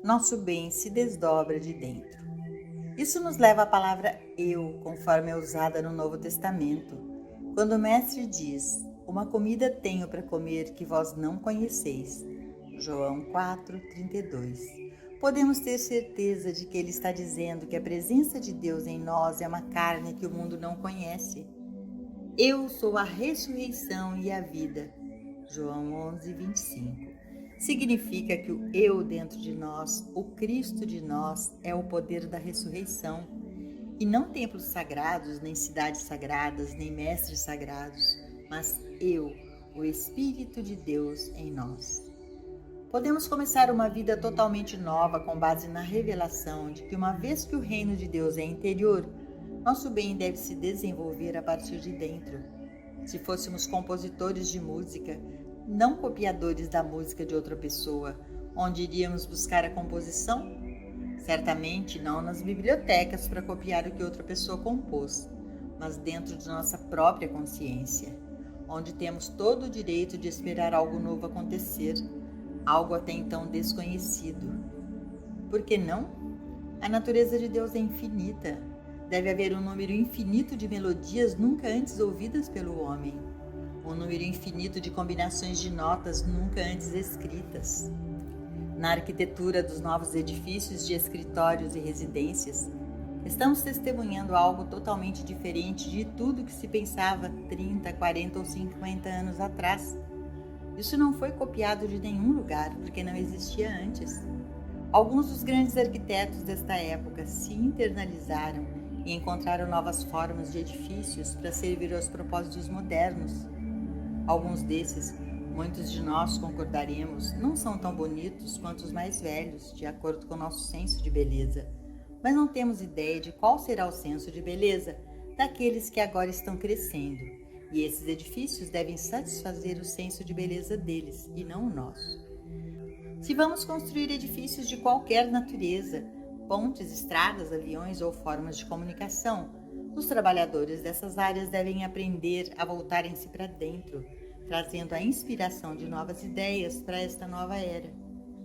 nosso bem se desdobra de dentro. Isso nos leva à palavra eu, conforme é usada no Novo Testamento, quando o Mestre diz: uma comida tenho para comer que vós não conheceis. João 4:32. Podemos ter certeza de que ele está dizendo que a presença de Deus em nós é uma carne que o mundo não conhece. Eu sou a ressurreição e a vida. João 11:25. Significa que o eu dentro de nós, o Cristo de nós, é o poder da ressurreição. E não templos sagrados, nem cidades sagradas, nem mestres sagrados, mas eu, o Espírito de Deus em nós. Podemos começar uma vida totalmente nova com base na revelação de que uma vez que o reino de Deus é interior, nosso bem deve se desenvolver a partir de dentro. Se fôssemos compositores de música, não copiadores da música de outra pessoa, onde iríamos buscar a composição? Certamente não nas bibliotecas para copiar o que outra pessoa compôs, mas dentro de nossa própria consciência, onde temos todo o direito de esperar algo novo acontecer, algo até então desconhecido. Por que não? A natureza de Deus é infinita. Deve haver um número infinito de melodias nunca antes ouvidas pelo homem, um número infinito de combinações de notas nunca antes escritas. Na arquitetura dos novos edifícios de escritórios e residências, estamos testemunhando algo totalmente diferente de tudo que se pensava 30, 40 ou 50 anos atrás. Isso não foi copiado de nenhum lugar, porque não existia antes. Alguns dos grandes arquitetos desta época se internalizaram e encontraram novas formas de edifícios para servir aos propósitos modernos. Alguns desses, muitos de nós concordaremos, não são tão bonitos quanto os mais velhos, de acordo com o nosso senso de beleza. Mas não temos ideia de qual será o senso de beleza daqueles que agora estão crescendo. E esses edifícios devem satisfazer o senso de beleza deles, e não o nosso. Se vamos construir edifícios de qualquer natureza, pontes, estradas, aviões ou formas de comunicação, os trabalhadores dessas áreas devem aprender a voltarem-se para dentro, trazendo a inspiração de novas ideias para esta nova era.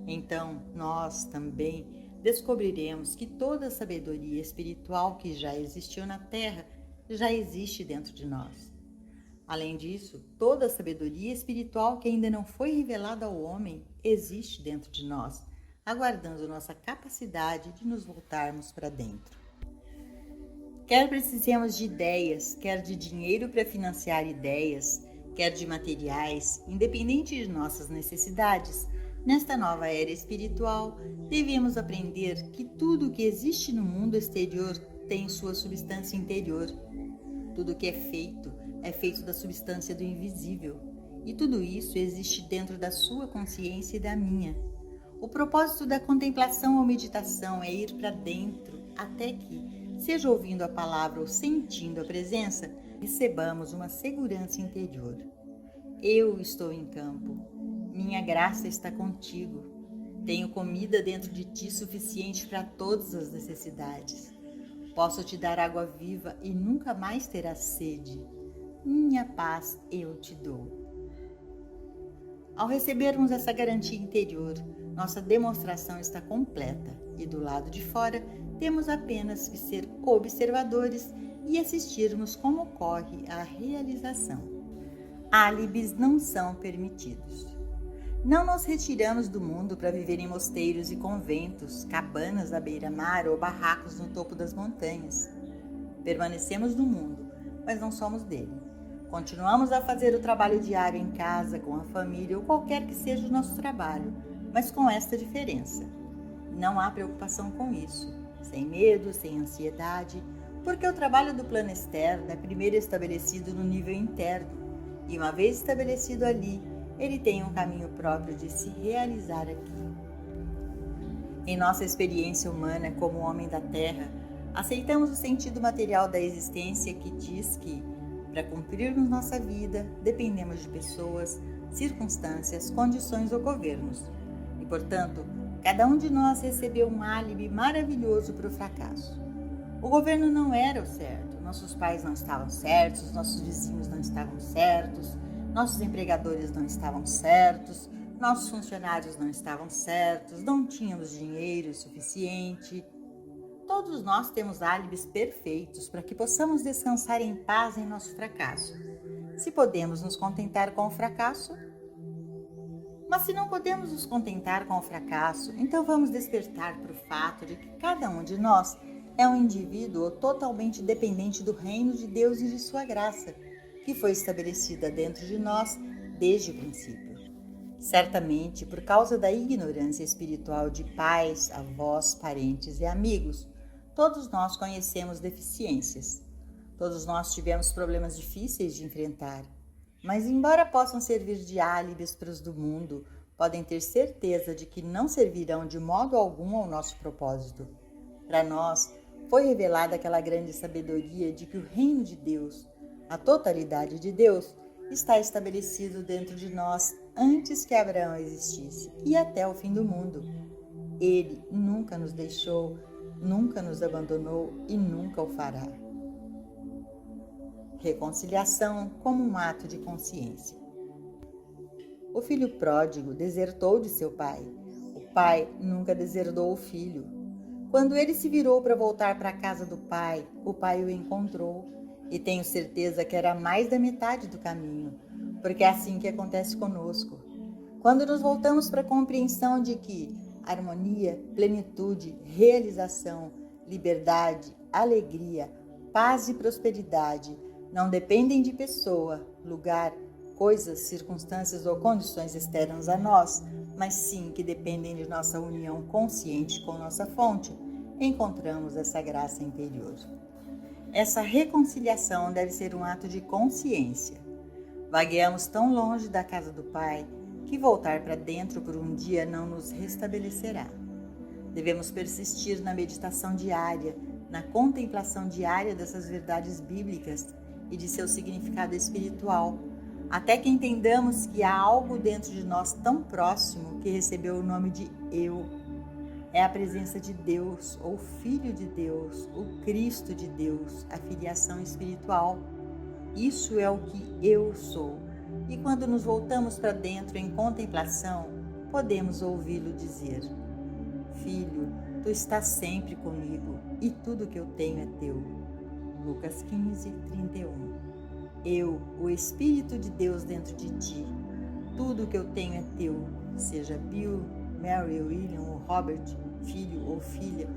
Então, nós também descobriremos que toda a sabedoria espiritual que já existiu na Terra já existe dentro de nós. Além disso, toda a sabedoria espiritual que ainda não foi revelada ao homem existe dentro de nós, aguardando nossa capacidade de nos voltarmos para dentro. Quer precisemos de ideias, quer de dinheiro para financiar ideias, quer de materiais, independente de nossas necessidades, nesta nova era espiritual, devemos aprender que tudo o que existe no mundo exterior tem sua substância interior. Tudo o que é feito da substância do invisível, e tudo isso existe dentro da sua consciência e da minha. O propósito da contemplação ou meditação é ir para dentro, até que, seja ouvindo a palavra ou sentindo a presença, recebamos uma segurança interior. Eu estou em campo, minha graça está contigo, tenho comida dentro de ti suficiente para todas as necessidades. Posso te dar água viva e nunca mais terás sede. Minha paz eu te dou. Ao recebermos essa garantia interior, nossa demonstração está completa e do lado de fora temos apenas que ser observadores e assistirmos como ocorre a realização. Álibis não são permitidos. Não nos retiramos do mundo para viver em mosteiros e conventos, cabanas à beira-mar ou barracos no topo das montanhas. Permanecemos no mundo, mas não somos dele. Continuamos a fazer o trabalho diário em casa, com a família ou qualquer que seja o nosso trabalho, mas com esta diferença. Não há preocupação com isso, sem medo, sem ansiedade, porque o trabalho do plano externo é primeiro estabelecido no nível interno, e uma vez estabelecido ali, ele tem um caminho próprio de se realizar aqui. Em nossa experiência humana como homem da Terra, aceitamos o sentido material da existência que diz que, para cumprirmos nossa vida, dependemos de pessoas, circunstâncias, condições ou governos. E, portanto, cada um de nós recebeu um álibi maravilhoso para o fracasso. O governo não era o certo, nossos pais não estavam certos, nossos vizinhos não estavam certos, nossos empregadores não estavam certos, nossos funcionários não estavam certos, não tínhamos dinheiro suficiente. Todos nós temos álibis perfeitos para que possamos descansar em paz em nosso fracasso. Se podemos nos contentar com o fracasso, mas se não podemos nos contentar com o fracasso, então vamos despertar para o fato de que cada um de nós é um indivíduo totalmente dependente do reino de Deus e de sua graça, que foi estabelecida dentro de nós desde o princípio. Certamente, por causa da ignorância espiritual de pais, avós, parentes e amigos, todos nós conhecemos deficiências. Todos nós tivemos problemas difíceis de enfrentar. Mas, embora possam servir de álibis para os do mundo, podem ter certeza de que não servirão de modo algum ao nosso propósito. Para nós, foi revelada aquela grande sabedoria de que o reino de Deus, a totalidade de Deus, está estabelecido dentro de nós antes que Abraão existisse e até o fim do mundo. Ele nunca nos deixou, nunca nos abandonou e nunca o fará. Reconciliação como um ato de consciência. O filho pródigo desertou de seu pai. O pai nunca deserdou o filho. Quando ele se virou para voltar para a casa do pai, o pai o encontrou. E tenho certeza que era mais da metade do caminho, porque é assim que acontece conosco. Quando nos voltamos para a compreensão de que harmonia, plenitude, realização, liberdade, alegria, paz e prosperidade não dependem de pessoa, lugar, coisas, circunstâncias ou condições externas a nós, mas sim que dependem de nossa união consciente com nossa fonte, encontramos essa graça interior. Essa reconciliação deve ser um ato de consciência. Vagueamos tão longe da casa do Pai que voltar para dentro por um dia não nos restabelecerá. Devemos persistir na meditação diária, na contemplação diária dessas verdades bíblicas e de seu significado espiritual, até que entendamos que há algo dentro de nós tão próximo que recebeu o nome de Eu. É a presença de Deus, ou Filho de Deus, o Cristo de Deus, a filiação espiritual. Isso é o que eu sou. E quando nos voltamos para dentro em contemplação, podemos ouvi-lo dizer: Filho, tu estás sempre comigo e tudo que eu tenho é teu. Lucas 15, 31. Eu, o Espírito de Deus dentro de ti. Tudo que eu tenho é teu, seja Bill, Mary, William ou Robert, filho ou filha,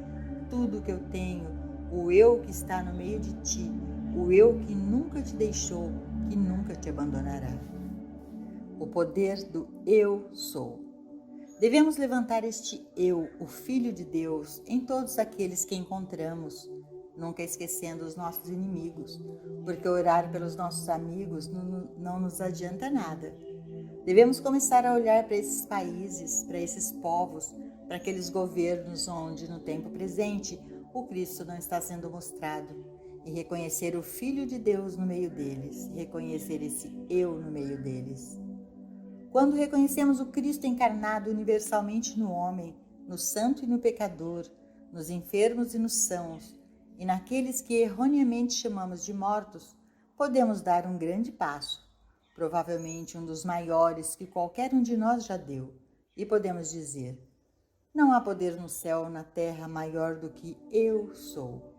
tudo que eu tenho, o eu que está no meio de ti, o eu que nunca te deixou, que nunca te abandonará. O poder do eu sou. Devemos levantar este eu, o Filho de Deus, em todos aqueles que encontramos, nunca esquecendo os nossos inimigos, porque orar pelos nossos amigos não nos adianta nada. Devemos começar a olhar para esses países, para esses povos, para aqueles governos onde, no tempo presente, o Cristo não está sendo mostrado, e reconhecer o Filho de Deus no meio deles, reconhecer esse eu no meio deles. Quando reconhecemos o Cristo encarnado universalmente no homem, no santo e no pecador, nos enfermos e nos sãos, e naqueles que erroneamente chamamos de mortos, podemos dar um grande passo, provavelmente um dos maiores que qualquer um de nós já deu, e podemos dizer: não há poder no céu ou na terra maior do que eu sou.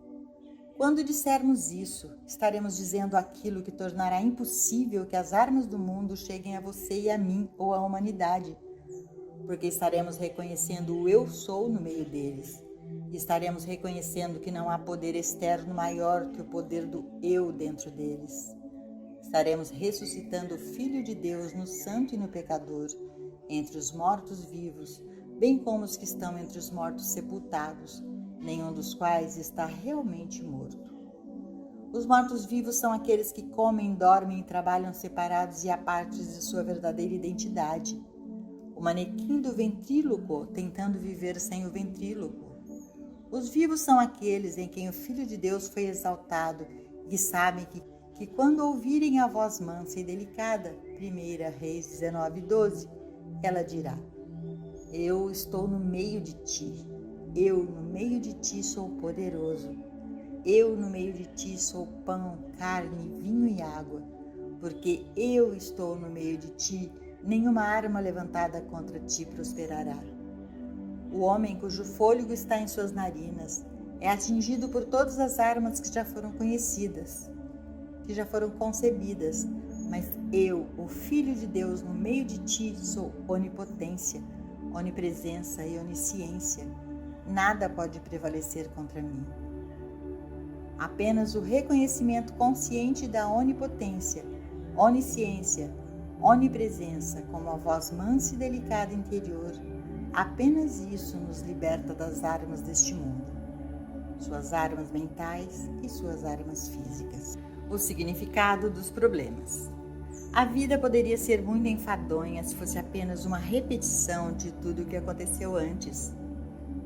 Quando dissermos isso, estaremos dizendo aquilo que tornará impossível que as armas do mundo cheguem a você e a mim ou à humanidade, porque estaremos reconhecendo o eu sou no meio deles. E estaremos reconhecendo que não há poder externo maior que o poder do eu dentro deles. Estaremos ressuscitando o Filho de Deus no santo e no pecador, entre os mortos-vivos, bem como os que estão entre os mortos sepultados, nenhum dos quais está realmente morto. Os mortos-vivos são aqueles que comem, dormem e trabalham separados e à parte de sua verdadeira identidade. O manequim do ventríloco tentando viver sem o ventríloco. Os vivos são aqueles em quem o Filho de Deus foi exaltado e que sabem que quando ouvirem a voz mansa e delicada, 1 Reis 19:12, ela dirá: eu estou no meio de ti, eu no meio de ti sou poderoso, eu no meio de ti sou pão, carne, vinho e água, porque eu estou no meio de ti, nenhuma arma levantada contra ti prosperará. O homem cujo fôlego está em suas narinas é atingido por todas as armas que já foram conhecidas, que já foram concebidas, mas eu, o Filho de Deus, no meio de ti, sou onipotência, onipresença e onisciência. Nada pode prevalecer contra mim. Apenas o reconhecimento consciente da onipotência, onisciência, onipresença, como a voz mansa e delicada interior, apenas isso nos liberta das armas deste mundo, suas armas mentais e suas armas físicas. O significado dos problemas. A vida poderia ser muito enfadonha se fosse apenas uma repetição de tudo o que aconteceu antes.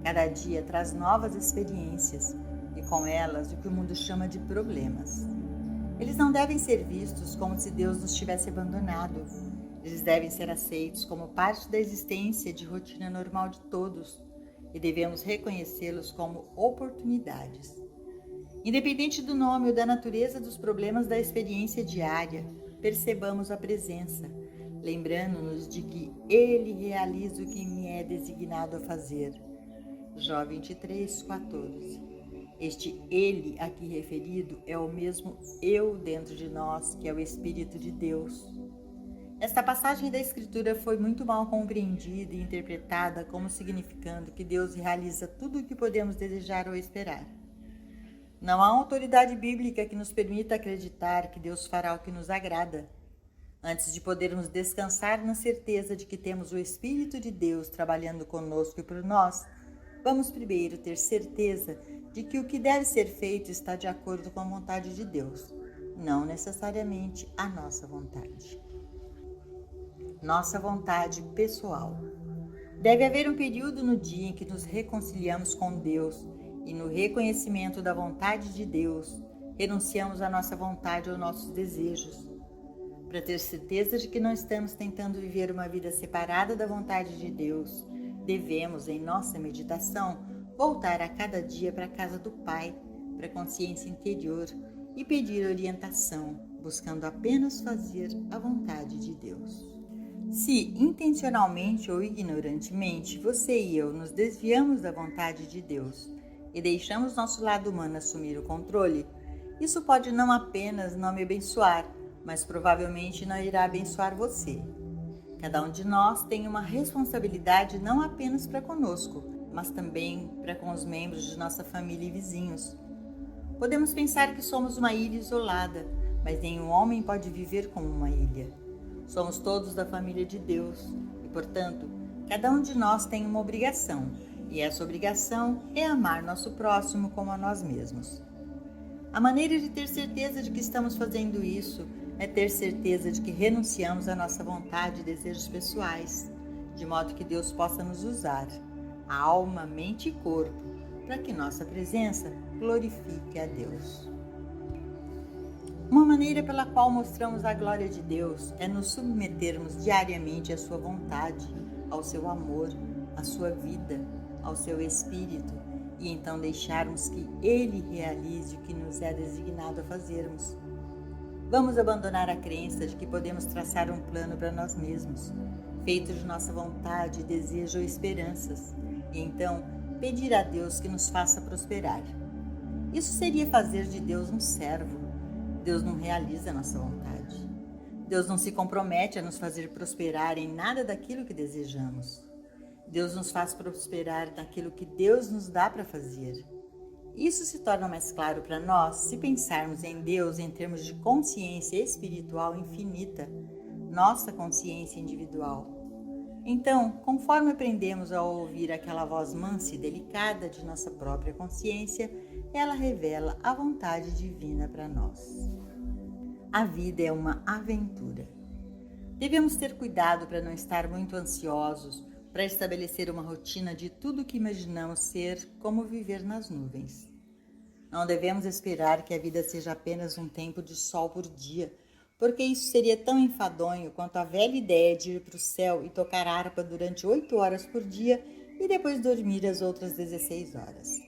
Cada dia traz novas experiências e com elas o que o mundo chama de problemas. Eles não devem ser vistos como se Deus nos tivesse abandonado. Eles devem ser aceitos como parte da existência de rotina normal de todos e devemos reconhecê-los como oportunidades. Independente do nome ou da natureza dos problemas da experiência diária, percebamos a presença, lembrando-nos de que Ele realiza o que me é designado a fazer. Jó 23:14. Este Ele aqui referido é o mesmo Eu dentro de nós, que é o Espírito de Deus. Esta passagem da Escritura foi muito mal compreendida e interpretada como significando que Deus realiza tudo o que podemos desejar ou esperar. Não há autoridade bíblica que nos permita acreditar que Deus fará o que nos agrada. Antes de podermos descansar na certeza de que temos o Espírito de Deus trabalhando conosco e por nós, vamos primeiro ter certeza de que o que deve ser feito está de acordo com a vontade de Deus, não necessariamente a nossa vontade. Nossa vontade pessoal. Deve haver um período no dia em que nos reconciliamos com Deus e no reconhecimento da vontade de Deus, renunciamos à nossa vontade ou nossos desejos. Para ter certeza de que não estamos tentando viver uma vida separada da vontade de Deus, devemos, em nossa meditação, voltar a cada dia para a casa do Pai, para a consciência interior e pedir orientação, buscando apenas fazer a vontade de Deus. Se intencionalmente ou ignorantemente você e eu nos desviamos da vontade de Deus e deixamos nosso lado humano assumir o controle, isso pode não apenas não me abençoar, mas provavelmente não irá abençoar você. Cada um de nós tem uma responsabilidade não apenas para conosco, mas também para com os membros de nossa família e vizinhos. Podemos pensar que somos uma ilha isolada, mas nenhum homem pode viver como uma ilha. Somos todos da família de Deus e, portanto, cada um de nós tem uma obrigação, e essa obrigação é amar nosso próximo como a nós mesmos. A maneira de ter certeza de que estamos fazendo isso é ter certeza de que renunciamos à nossa vontade e desejos pessoais, de modo que Deus possa nos usar, alma, mente e corpo, para que nossa presença glorifique a Deus. Uma maneira pela qual mostramos a glória de Deus é nos submetermos diariamente à sua vontade, ao seu amor, à sua vida, ao seu espírito, e então deixarmos que Ele realize o que nos é designado a fazermos. Vamos abandonar a crença de que podemos traçar um plano para nós mesmos, feito de nossa vontade, desejo ou esperanças, e então pedir a Deus que nos faça prosperar. Isso seria fazer de Deus um servo. Deus não realiza a nossa vontade. Deus não se compromete a nos fazer prosperar em nada daquilo que desejamos. Deus nos faz prosperar naquilo que Deus nos dá para fazer. Isso se torna mais claro para nós se pensarmos em Deus em termos de consciência espiritual infinita, nossa consciência individual. Então, conforme aprendemos a ouvir aquela voz mansa e delicada de nossa própria consciência, ela revela a vontade divina para nós. A vida é uma aventura. Devemos ter cuidado para não estar muito ansiosos, para estabelecer uma rotina de tudo o que imaginamos ser como viver nas nuvens. Não devemos esperar que a vida seja apenas um tempo de sol por dia, porque isso seria tão enfadonho quanto a velha ideia de ir para o céu e tocar harpa durante 8 horas por dia e depois dormir as outras 16 horas.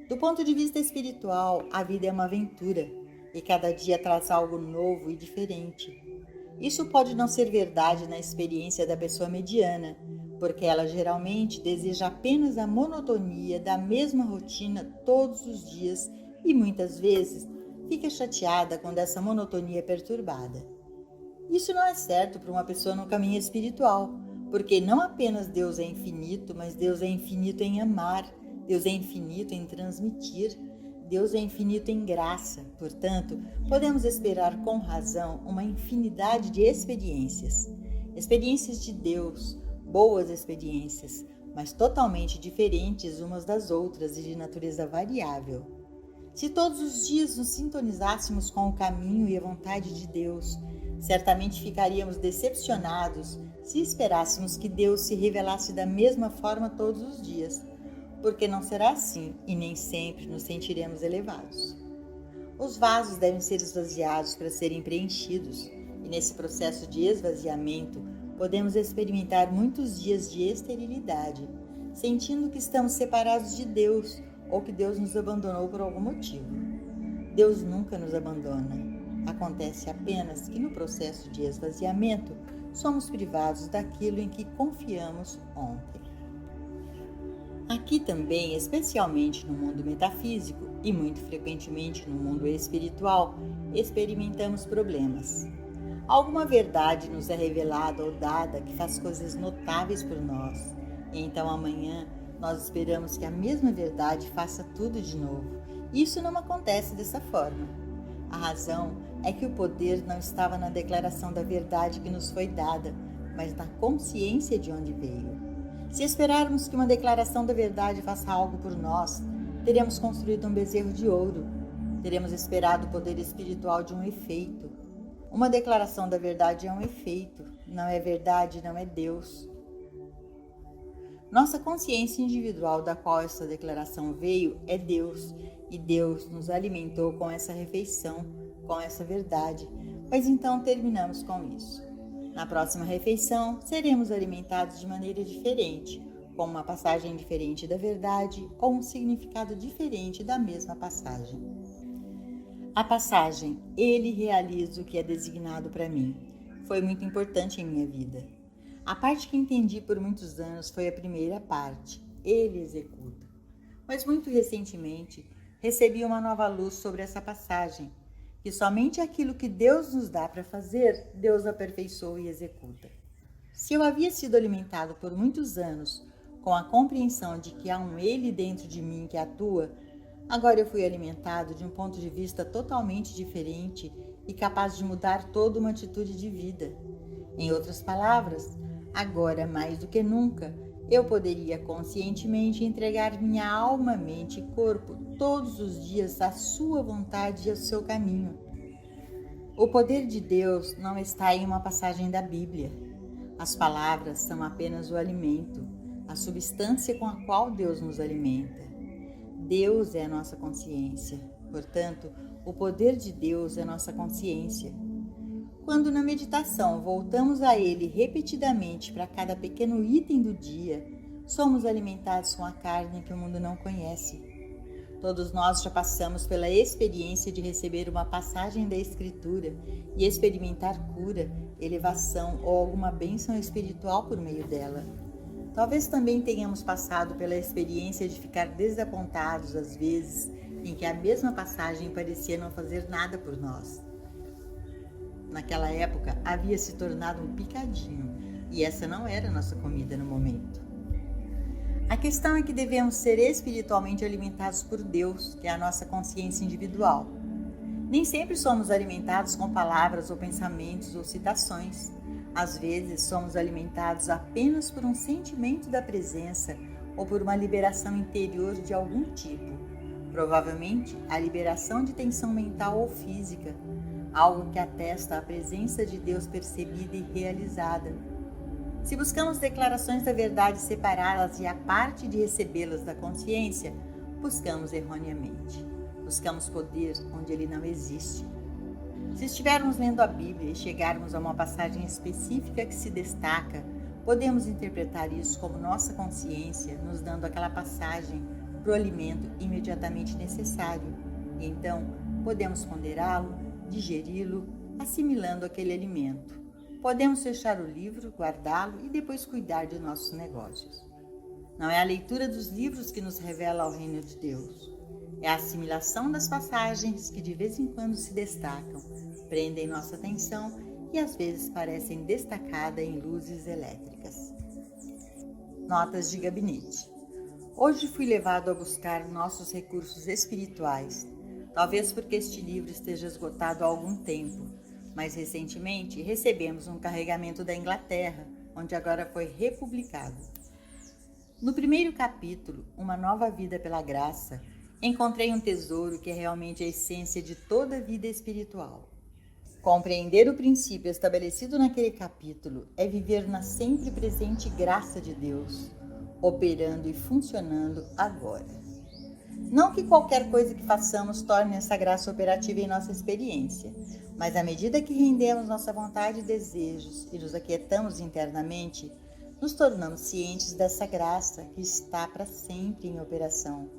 Do ponto de vista espiritual, a vida é uma aventura e cada dia traz algo novo e diferente. Isso pode não ser verdade na experiência da pessoa mediana, porque ela geralmente deseja apenas a monotonia da mesma rotina todos os dias e muitas vezes fica chateada quando essa monotonia é perturbada. Isso não é certo para uma pessoa no caminho espiritual, porque não apenas Deus é infinito, mas Deus é infinito em amar, Deus é infinito em transmitir, Deus é infinito em graça. Portanto, podemos esperar com razão uma infinidade de experiências. Experiências de Deus, boas experiências, mas totalmente diferentes umas das outras e de natureza variável. Se todos os dias nos sintonizássemos com o caminho e a vontade de Deus, certamente ficaríamos decepcionados se esperássemos que Deus se revelasse da mesma forma todos os dias, porque não será assim e nem sempre nos sentiremos elevados. Os vasos devem ser esvaziados para serem preenchidos, e nesse processo de esvaziamento podemos experimentar muitos dias de esterilidade, sentindo que estamos separados de Deus ou que Deus nos abandonou por algum motivo. Deus nunca nos abandona. Acontece apenas que no processo de esvaziamento somos privados daquilo em que confiamos ontem. Aqui também, especialmente no mundo metafísico e muito frequentemente no mundo espiritual, experimentamos problemas. Alguma verdade nos é revelada ou dada que faz coisas notáveis por nós, e então amanhã nós esperamos que a mesma verdade faça tudo de novo. Isso não acontece dessa forma. A razão é que o poder não estava na declaração da verdade que nos foi dada, mas na consciência de onde veio. Se esperarmos que uma declaração da verdade faça algo por nós, teremos construído um bezerro de ouro. Teremos esperado o poder espiritual de um efeito. Uma declaração da verdade é um efeito. Não é verdade, não é Deus. Nossa consciência individual da qual essa declaração veio é Deus, e Deus nos alimentou com essa refeição, com essa verdade, mas então terminamos com isso. Na próxima refeição, seremos alimentados de maneira diferente, com uma passagem diferente da verdade ou um significado diferente da mesma passagem. A passagem, Ele realiza o que é designado para mim, foi muito importante em minha vida. A parte que entendi por muitos anos foi a primeira parte, Ele executa. Mas muito recentemente, recebi uma nova luz sobre essa passagem, que somente aquilo que Deus nos dá para fazer, Deus aperfeiçoa e executa. Se eu havia sido alimentado por muitos anos com a compreensão de que há um Ele dentro de mim que atua, agora eu fui alimentado de um ponto de vista totalmente diferente e capaz de mudar toda uma atitude de vida. Em outras palavras, agora mais do que nunca, eu poderia conscientemente entregar minha alma, mente e corpo todos os dias à sua vontade e ao seu caminho. O poder de Deus não está em uma passagem da Bíblia. As palavras são apenas o alimento, a substância com a qual Deus nos alimenta. Deus é a nossa consciência, portanto, o poder de Deus é nossa consciência. Quando na meditação voltamos a Ele repetidamente para cada pequeno item do dia, somos alimentados com a carne que o mundo não conhece. Todos nós já passamos pela experiência de receber uma passagem da Escritura e experimentar cura, elevação ou alguma bênção espiritual por meio dela. Talvez também tenhamos passado pela experiência de ficar desapontados às vezes em que a mesma passagem parecia não fazer nada por nós. Naquela época havia se tornado um picadinho e essa não era nossa comida no momento. A questão é que devemos ser espiritualmente alimentados por Deus, que é a nossa consciência individual. Nem sempre somos alimentados com palavras ou pensamentos ou citações. Às vezes somos alimentados apenas por um sentimento da presença ou por uma liberação interior de algum tipo. Provavelmente a liberação de tensão mental ou física, algo que atesta a presença de Deus percebida e realizada. Se buscamos declarações da verdade separadas e a parte de recebê-las da consciência, buscamos erroneamente. Buscamos poder onde ele não existe. Se estivermos lendo a Bíblia e chegarmos a uma passagem específica que se destaca, podemos interpretar isso como nossa consciência nos dando aquela passagem para o alimento imediatamente necessário. E então, podemos ponderá-lo, digeri-lo, assimilando aquele alimento. podemos fechar o livro, guardá-lo e depois cuidar de nossos negócios. Não é a leitura dos livros que nos revela o reino de Deus. É a assimilação das passagens que de vez em quando se destacam, prendem nossa atenção e às vezes parecem destacadas em luzes elétricas. Notas de gabinete. Hoje fui levado a buscar nossos recursos espirituais, talvez porque este livro esteja esgotado há algum tempo, mas recentemente recebemos um carregamento da Inglaterra, onde agora foi republicado. No primeiro capítulo, Uma Nova Vida pela Graça, encontrei um tesouro que é realmente a essência de toda a vida espiritual. Compreender o princípio estabelecido naquele capítulo é viver na sempre presente graça de Deus, operando e funcionando agora. Não que qualquer coisa que façamos torne essa graça operativa em nossa experiência, mas à medida que rendemos nossa vontade e desejos e nos aquietamos internamente, nos tornamos cientes dessa graça que está para sempre em operação.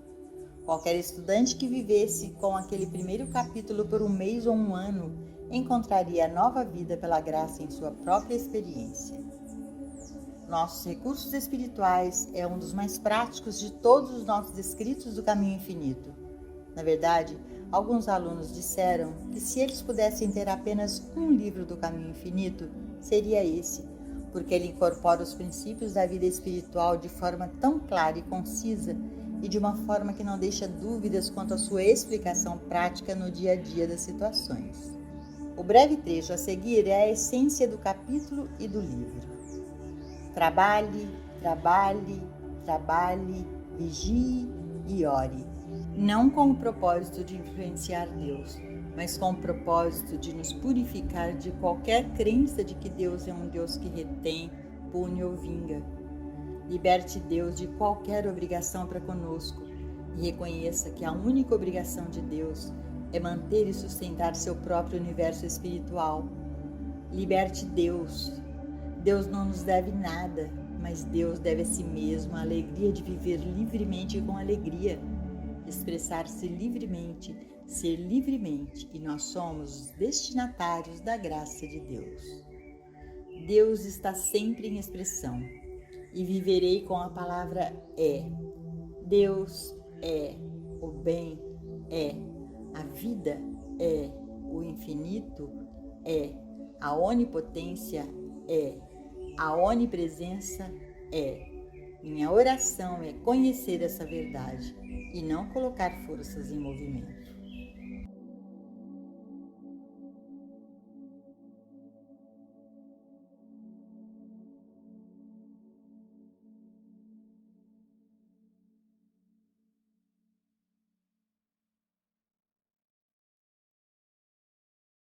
Qualquer estudante que vivesse com aquele primeiro capítulo por um mês ou um ano encontraria a nova vida pela graça em sua própria experiência. Nossos recursos espirituais é um dos mais práticos de todos os nossos escritos do Caminho Infinito. Na verdade, alguns alunos disseram que se eles pudessem ter apenas um livro do Caminho Infinito, seria esse, porque ele incorpora os princípios da vida espiritual de forma tão clara e concisa e de uma forma que não deixa dúvidas quanto à sua explicação prática no dia a dia das situações. O breve trecho a seguir é a essência do capítulo e do livro. Trabalhe, trabalhe, trabalhe, vigie e ore. Não com o propósito de influenciar Deus, mas com o propósito de nos purificar de qualquer crença de que Deus é um Deus que retém, pune ou vinga. Liberte Deus de qualquer obrigação para conosco e reconheça que a única obrigação de Deus é manter e sustentar seu próprio universo espiritual. Liberte Deus. Deus não nos deve nada, mas Deus deve a si mesmo a alegria de viver livremente e com alegria, expressar-se livremente, ser livremente, e nós somos os destinatários da graça de Deus. Deus está sempre em expressão, e viverei com a palavra é. Deus é, o bem é, a vida é, o infinito é, a onipotência é, a onipresença é. Minha oração é conhecer essa verdade e não colocar forças em movimento.